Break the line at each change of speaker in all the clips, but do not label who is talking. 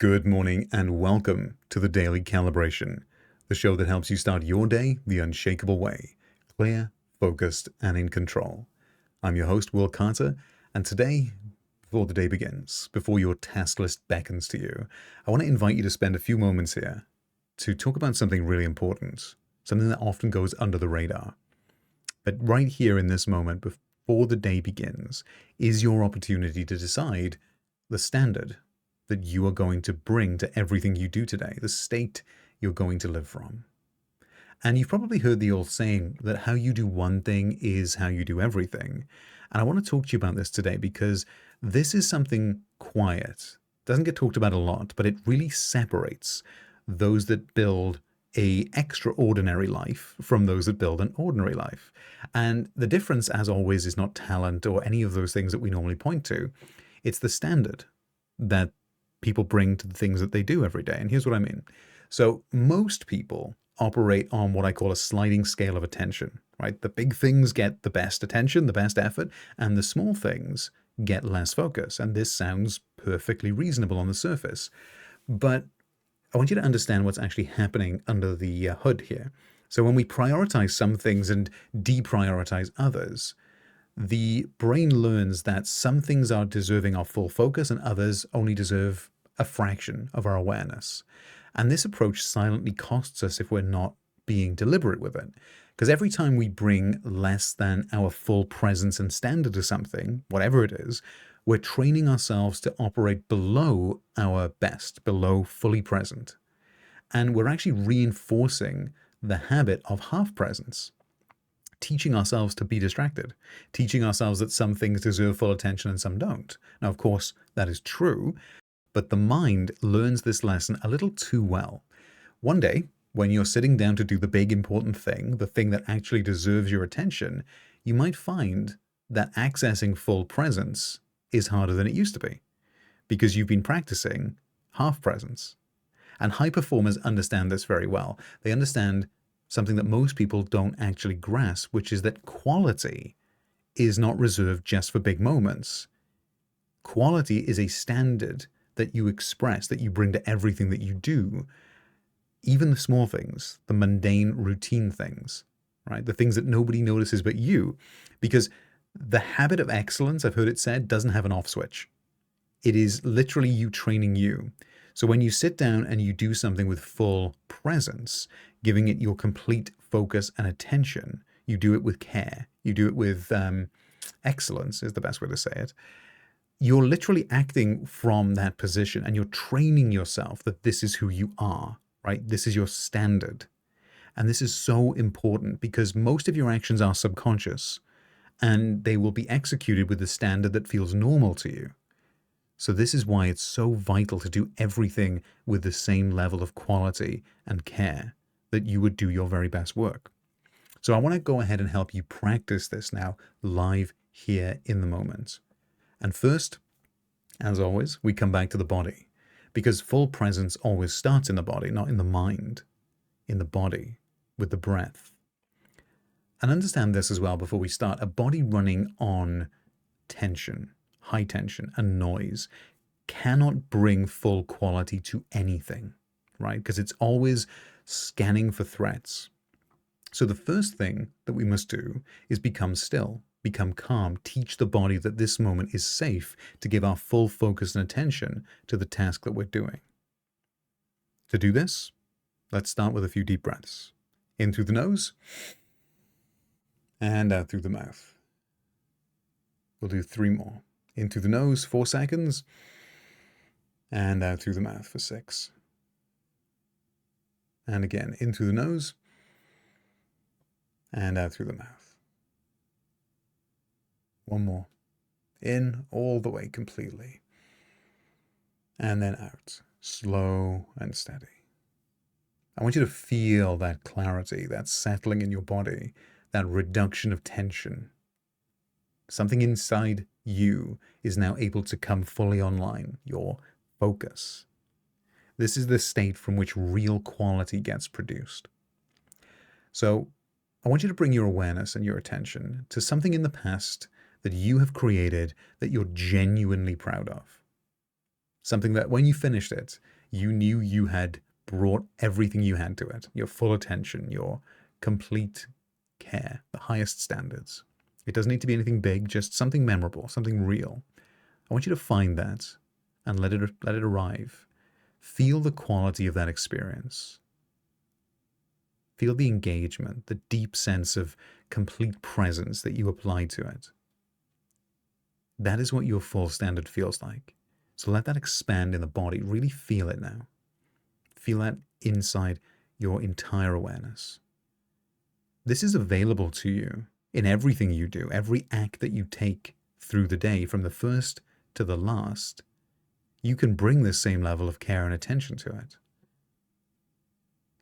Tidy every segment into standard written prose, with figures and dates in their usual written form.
Good morning and welcome to the Daily Calibration, the show that helps you start your day the unshakable way, clear, focused, and in control. I'm your host, Will Carter, and today, before the day begins, before your task list beckons to you, I want to invite you to spend a few moments here to talk about something really important, something that often goes under the radar. But right here in this moment, before the day begins, is your opportunity to decide the standard that you are going to bring to everything you do today, the state you're going to live from. And you've probably heard the old saying that how you do one thing is how you do everything. And I want to talk to you about this today because this is something quiet. Doesn't get talked about a lot, but it really separates those that build a extraordinary life from those that build an ordinary life. And the difference, as always, is not talent or any of those things that we normally point to. It's the standard that people bring to the things that they do every day. And here's what I mean. So most people operate on what I call a sliding scale of attention, right? The big things get the best attention, the best effort, and the small things get less focus. And this sounds perfectly reasonable on the surface. But I want you to understand what's actually happening under the hood here. So when we prioritize some things and deprioritize others, the brain learns that some things are deserving our full focus and others only deserve a fraction of our awareness. And this approach silently costs us if we're not being deliberate with it. Because every time we bring less than our full presence and standard to something, whatever it is, we're training ourselves to operate below our best, below fully present. And we're actually reinforcing the habit of half presence, teaching ourselves to be distracted, teaching ourselves that some things deserve full attention and some don't. Now, of course, that is true, but the mind learns this lesson a little too well. One day, when you're sitting down to do the big important thing, the thing that actually deserves your attention, you might find that accessing full presence is harder than it used to be because you've been practicing half presence. And high performers understand this very well. They understand something that most people don't actually grasp, which is that quality is not reserved just for big moments. Quality is a standard that you express, that you bring to everything that you do, even the small things, the mundane routine things, right? The things that nobody notices but you, because the habit of excellence, I've heard it said, doesn't have an off switch. It is literally you training you. So when you sit down and you do something with full presence, giving it your complete focus and attention, you do it with care, you do it with excellence is the best way to say it. You're literally acting from that position and you're training yourself that this is who you are, right? This is your standard. And this is so important because most of your actions are subconscious and they will be executed with the standard that feels normal to you. So this is why it's so vital to do everything with the same level of quality and care that you would do your very best work. So I want to go ahead and help you practice this now live here in the moment. And first, as always, we come back to the body because full presence always starts in the body, not in the mind, in the body with the breath. And understand this as well before we start. A body running on tension, high tension and noise cannot bring full quality to anything, right? Because it's always scanning for threats. So the first thing that we must do is become still, become calm, teach the body that this moment is safe to give our full focus and attention to the task that we're doing. To do this, let's start with a few deep breaths. In through the nose and out through the mouth. We'll do 3 more. In through the nose, 4 seconds, and out through the mouth for 6. And again, in through the nose, and out through the mouth. 1 more. In all the way completely. And then out, slow and steady. I want you to feel that clarity, that settling in your body, that reduction of tension. Something inside you is now able to come fully online, your focus. This is the state from which real quality gets produced. So I want you to bring your awareness and your attention to something in the past that you have created that you're genuinely proud of. Something that when you finished it, you knew you had brought everything you had to it, your full attention, your complete care, the highest standards. It doesn't need to be anything big, just something memorable, something real. I want you to find that and let it arrive. Feel the quality of that experience. Feel the engagement, the deep sense of complete presence that you apply to it. That is what your full standard feels like. So let that expand in the body. Really feel it now. Feel that inside your entire awareness. This is available to you in everything you do, every act that you take through the day, from the first to the last. You can bring this same level of care and attention to it.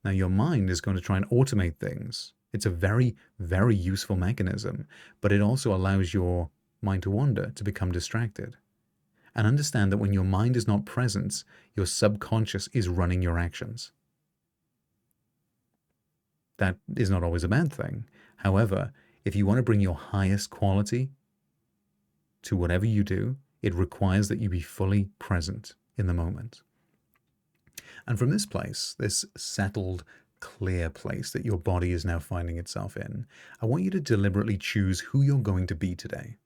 Now, your mind is going to try and automate things. It's a very, very useful mechanism, but it also allows your mind to wander, to become distracted. And understand that when your mind is not present, your subconscious is running your actions. That is not always a bad thing. However, if you want to bring your highest quality to whatever you do, it requires that you be fully present in the moment. And from this place, this settled, clear place that your body is now finding itself in, I want you to deliberately choose who you're going to be today.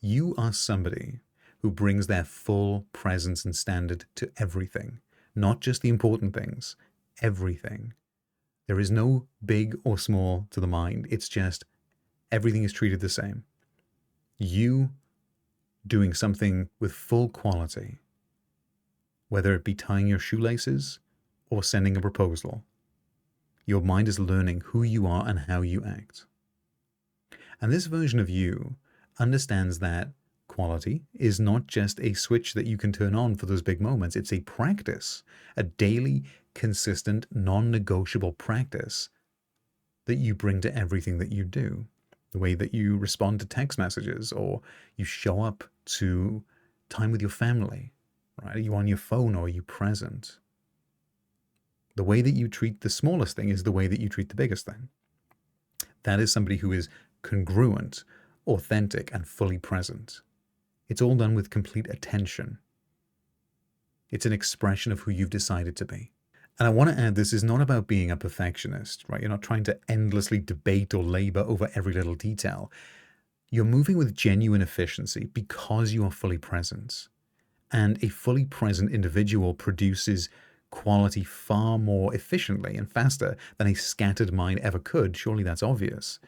You are somebody who brings their full presence and standard to everything, not just the important things, everything. There is no big or small to the mind. It's just everything is treated the same. You doing something with full quality, whether it be tying your shoelaces or sending a proposal. Your mind is learning who you are and how you act. And this version of you understands that quality is not just a switch that you can turn on for those big moments. It's a practice, a daily, consistent, non-negotiable practice that you bring to everything that you do. The way that you respond to text messages, or you show up to time with your family, right? Are you on your phone, or are you present? The way that you treat the smallest thing is the way that you treat the biggest thing. That is somebody who is congruent, authentic, and fully present. It's all done with complete attention. It's an expression of who you've decided to be. And I want to add, this is not about being a perfectionist, right? You're not trying to endlessly debate or labor over every little detail. You're moving with genuine efficiency because you are fully present. And a fully present individual produces quality far more efficiently and faster than a scattered mind ever could. Surely that's obvious.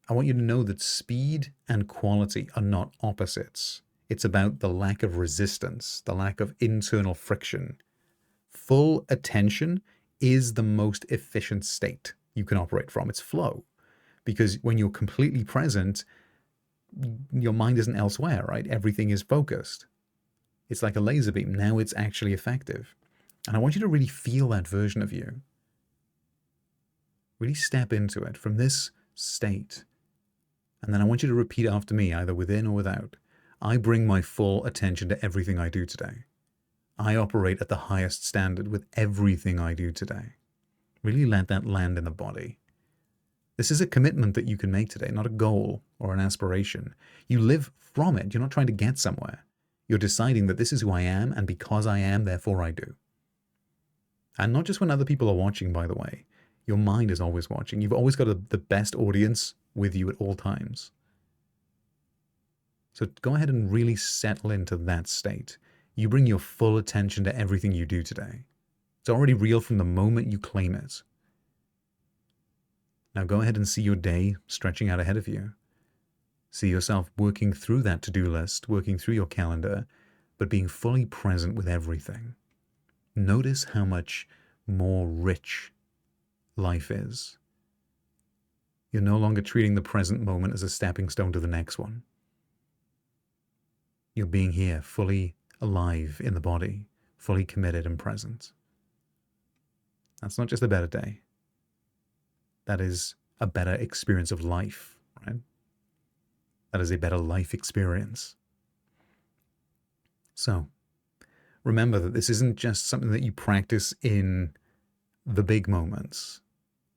I want you to know that speed and quality are not opposites. It's about the lack of resistance, the lack of internal friction. Full attention is the most efficient state you can operate from. It's flow. Because when you're completely present, your mind isn't elsewhere, right? Everything is focused. It's like a laser beam. Now it's actually effective. And I want you to really feel that version of you. Really step into it from this state. And then I want you to repeat after me, either within or without. I bring my full attention to everything I do today. I operate at the highest standard with everything I do today. Really let that land in the body. This is a commitment that you can make today, not a goal or an aspiration. You live from it. You're not trying to get somewhere. You're deciding that this is who I am, and because I am, therefore I do. And not just when other people are watching, by the way. Your mind is always watching. You've always got the best audience with you at all times. So go ahead and really settle into that state. You bring your full attention to everything you do today. It's already real from the moment you claim it. Now go ahead and see your day stretching out ahead of you. See yourself working through that to-do list, working through your calendar, but being fully present with everything. Notice how much more rich life is. You're no longer treating the present moment as a stepping stone to the next one. You're being here, fully alive in the body, fully committed and present. That's not just a better day. That is a better experience of life, right? That is a better life experience. So, remember that this isn't just something that you practice in the big moments.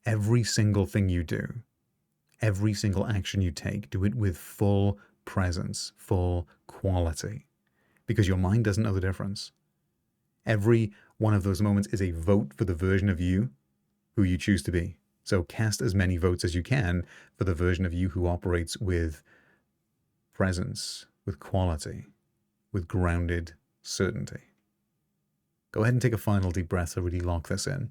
Every single thing you do, every single action you take, do it with full presence, full quality, because your mind doesn't know the difference. Every one of those moments is a vote for the version of you who you choose to be. So cast as many votes as you can for the version of you who operates with presence, with quality, with grounded certainty. Go ahead and take a final deep breath to really lock this in.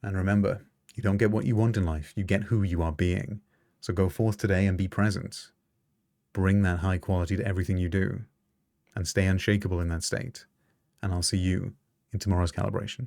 And remember, you don't get what you want in life, you get who you are being. So go forth today and be present. Bring that high quality to everything you do and stay unshakable in that state. And I'll see you in tomorrow's calibration.